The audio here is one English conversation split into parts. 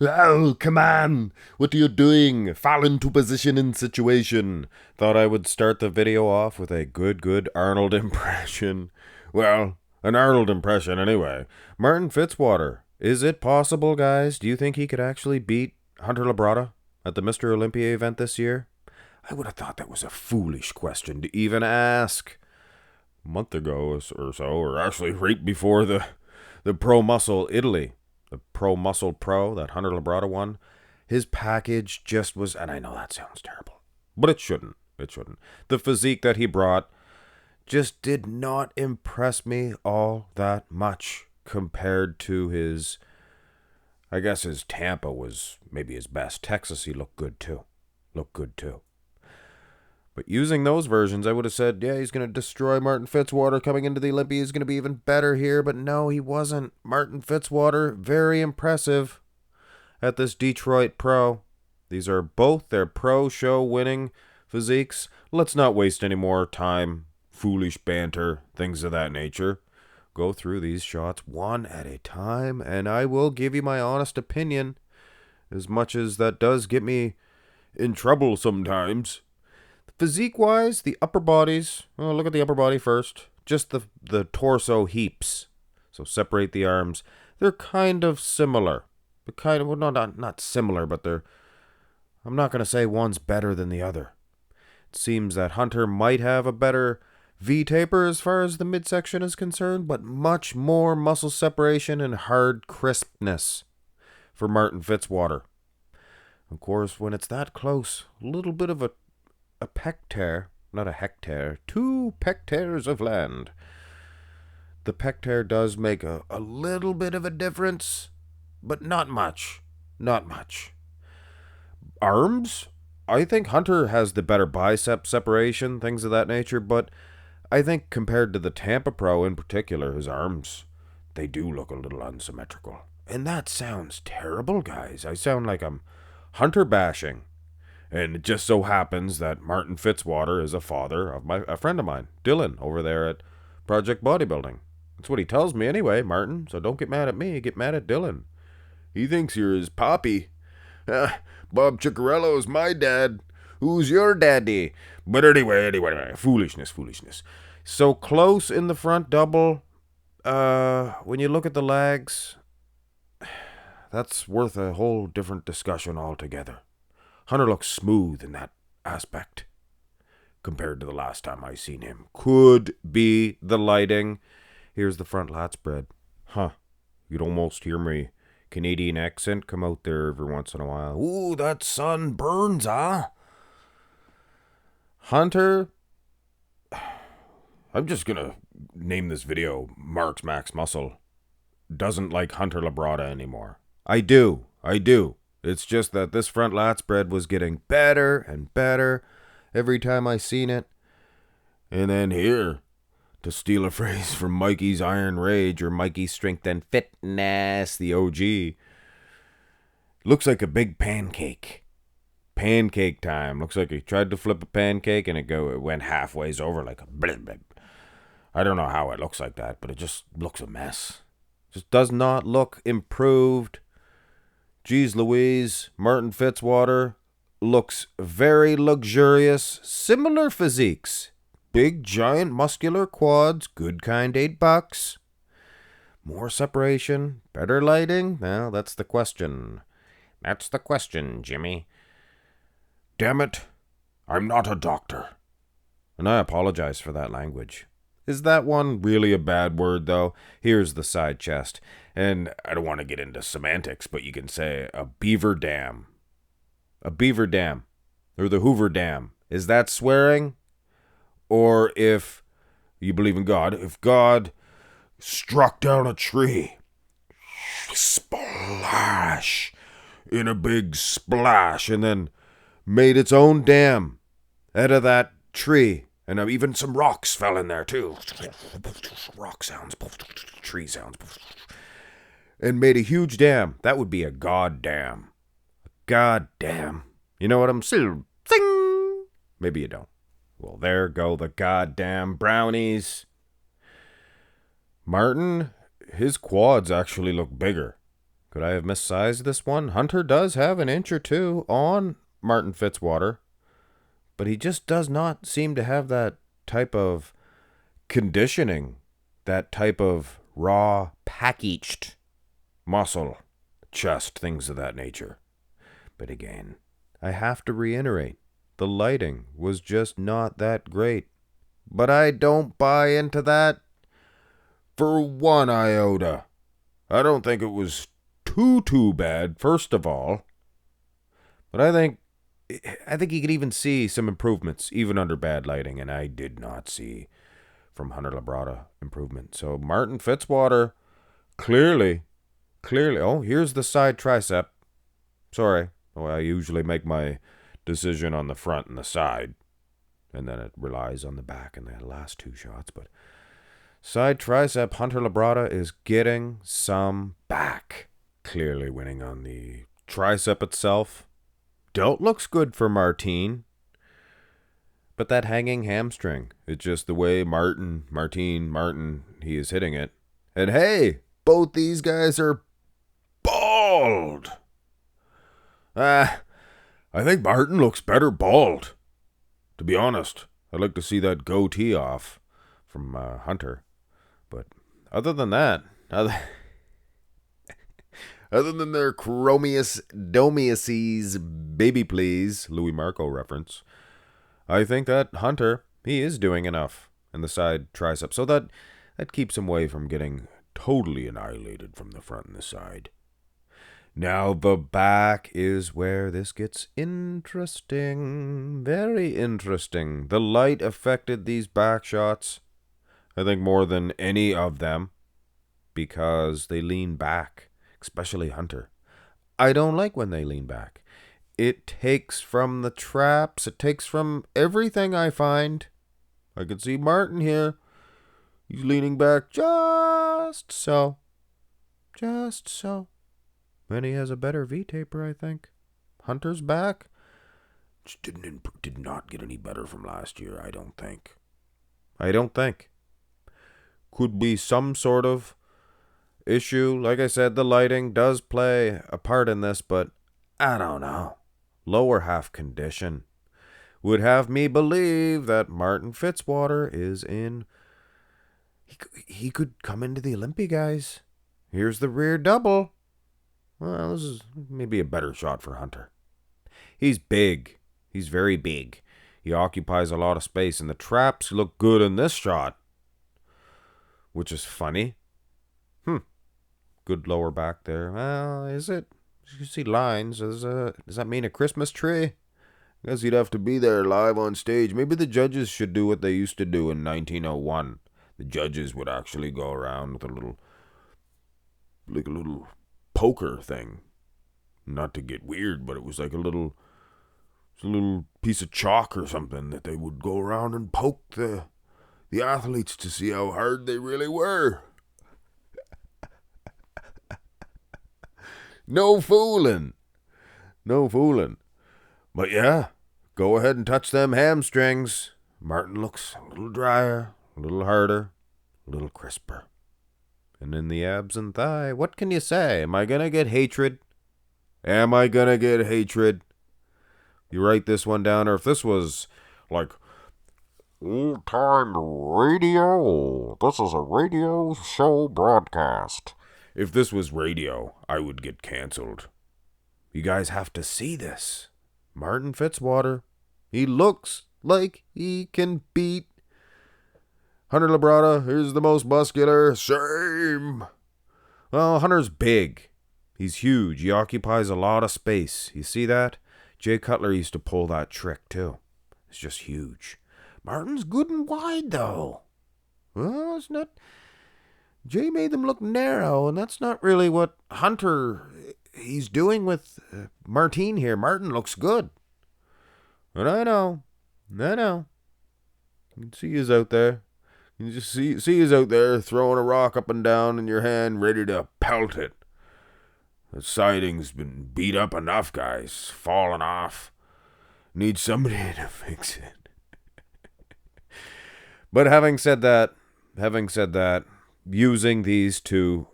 Oh, come on! What are you doing? Fall into position in situation. Thought I would start the video off with a good Arnold impression. Well, an Arnold impression anyway. Martin Fitzwater. Is it possible, guys? Do you think he could actually beat Hunter Labrada at the Mr. Olympia event this year? I would have thought that was a foolish question to even ask. A month ago or so, or actually right before the Pro Muscle Italy, the Pro Muscle Pro that Hunter Labrada won, his package just was, and I know that sounds terrible, but it shouldn't. It shouldn't. The physique that he brought just did not impress me all that much compared to his, I guess his Tampa was maybe his best. Texas, he looked good too. But using those versions, I would have said, yeah, he's going to destroy Martin Fitzwater coming into the Olympia. He's going to be even better here. But no, he wasn't. Martin Fitzwater, very impressive at this Detroit Pro. These are both their pro show winning physiques. Let's not waste any more time. Foolish banter, things of that nature. Go through these shots one at a time, and I will give you my honest opinion, as much as that does get me in trouble sometimes. Physique-wise, the upper bodies, well, look at the upper body first. Just the torso heaps. So separate the arms. They're kind of similar. But kind of, well, not similar, but they're, I'm not going to say one's better than the other. It seems that Hunter might have a better V-taper as far as the midsection is concerned, but much more muscle separation and hard crispness for Martin Fitzwater. Of course, when it's that close, a little bit of a pectare, not a hectare, 2 hectares of land. The pectare does make a little bit of a difference, but not much. Not much. Arms? I think Hunter has the better bicep separation, things of that nature, but I think compared to the Tampa Pro in particular, his arms, they do look a little unsymmetrical. And that sounds terrible, guys. I sound like I'm Hunter bashing. And it just so happens that Martin Fitzwater is a father of a friend of mine, Dylan, over there at Project Bodybuilding. That's what he tells me anyway, Martin, so don't get mad at me, get mad at Dylan. He thinks you're his poppy. Bob Ciccarello's my dad. Who's your daddy? But anyway, foolishness. So close in the front double. When you look at the legs, that's worth a whole different discussion altogether. Hunter looks smooth in that aspect compared to the last time I seen him. Could be the lighting. Here's the front lat spread. You'd almost hear me Canadian accent come out there every once in a while. Ooh, that sun burns, huh? Hunter, I'm just gonna name this video Mark's Max Muscle doesn't like Hunter Labrada anymore. I do. It's just that this front lat spread was getting better and better every time I seen it. And then here, to steal a phrase from Mikey's Iron Rage or Mikey's Strength and Fitness, the OG, looks like a big pancake. Pancake time. Looks like he tried to flip a pancake and it went halfways over like a blip. I don't know how it looks like that, but it just looks a mess. Just does not look improved. Geez Louise, Martin Fitzwater looks very luxurious. Similar physiques. Big, giant, muscular quads. Good kind, $8. More separation. Better lighting. Well, that's the question. That's the question, Jimmy. Damn it. I'm not a doctor. And I apologize for that language. Is that one really a bad word, though? Here's the side chest. And I don't want to get into semantics, but you can say a beaver dam. A beaver dam. Or the Hoover Dam. Is that swearing? Or if you believe in God, if God struck down a tree, splash, in a big splash, and then made its own dam out of that tree. And even some rocks fell in there, too. Rock sounds, tree sounds. And made a huge dam. That would be a god dam. God damn. You know what I'm saying? Sing! Maybe you don't. Well, there go the goddamn brownies. Martin, his quads actually look bigger. Could I have missized this one? Hunter does have an inch or two on Martin Fitzwater, but he just does not seem to have that type of conditioning, that type of raw, packaged muscle, chest, things of that nature. But again, I have to reiterate, the lighting was just not that great. But I don't buy into that for one iota. I don't think it was too bad, first of all. But I think you could even see some improvements, even under bad lighting, and I did not see from Hunter Labrada improvement. So Martin Fitzwater, clearly, oh, here's the side tricep. Sorry. Oh, I usually make my decision on the front and the side, and then it relies on the back in the last two shots. But side tricep, Hunter Labrada is getting some back. Clearly winning on the tricep itself. Delt looks good for Martin. But that hanging hamstring, it's just the way Martin, he is hitting it. And hey, both these guys are bald. I think Martin looks better bald. To be honest, I'd like to see that goatee off from Hunter. But other than that, other than their Chromius Domiaces baby please, Louis Marco reference, I think that Hunter, he is doing enough in the side tricep. So that keeps him away from getting totally annihilated from the front and the side. Now the back is where this gets interesting. Very interesting. The light affected these back shots, I think, more than any of them, because they lean back, especially Hunter. I don't like when they lean back. It takes from the traps. It takes from everything I find. I can see Martin here. He's leaning back just so. Just so. And he has a better V-taper, I think. Hunter's back. Just did not get any better from last year, I don't think. Could be some sort of issue. Like I said, the lighting does play a part in this, but I don't know. Lower half condition would have me believe that Martin Fitzwater is in. He could come into the Olympi, guys. Here's the rear double. Well, this is maybe a better shot for Hunter. He's big. He's very big. He occupies a lot of space, and the traps look good in this shot, which is funny. Good lower back there. Well, is it? You see lines. Does that mean a Christmas tree? I guess he'd have to be there live on stage. Maybe the judges should do what they used to do in 1901. The judges would actually go around with a little poker thing. Not to get weird, but it was like a little piece of chalk or something that they would go around and poke the athletes to see how hard they really were. No fooling. But yeah, go ahead and touch them hamstrings. Martin looks a little drier, a little harder, a little crisper. And in the abs and thigh, what can you say? Am I going to get hatred? You write this one down, or if this was like old-time radio, this is a radio show broadcast. If this was radio, I would get canceled. You guys have to see this. Martin Fitzwater, he looks like he can beat Hunter Labrada. Here's the most muscular. Same. Well, Hunter's big. He's huge. He occupies a lot of space. You see that? Jay Cutler used to pull that trick too. It's just huge. Martin's good and wide though. Well, it's not. Jay made them look narrow, and that's not really what Hunter he's doing with Martin here. Martin looks good. But I know. You can see he's out there. You can just see he's out there throwing a rock up and down in your hand, ready to pelt it. The siding's been beat up enough, guys. Falling off. Need somebody to fix it. But having said that, using these two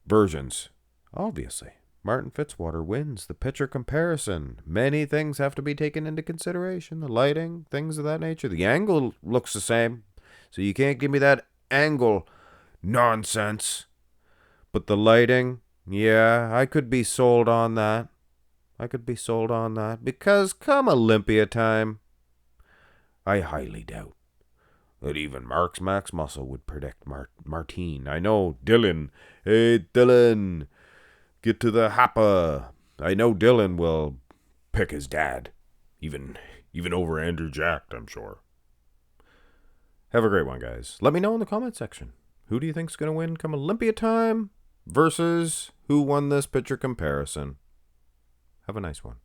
versions Obviously, Martin Fitzwater wins the pitcher comparison. Many things have to be taken into consideration. The lighting, things of that nature. The angle looks the same, so you can't give me that angle nonsense. But the lighting, yeah, I could be sold on that. Because come Olympia time, I highly doubt that even Mark's Max Muscle would predict Martine. I know Dylan. Hey, Dylan, get to the hopper. I know Dylan will pick his dad. Even over Andrew Jack, I'm sure. Have a great one, guys. Let me know in the comment section. Who do you think's going to win come Olympia time versus who won this pitcher comparison? Have a nice one.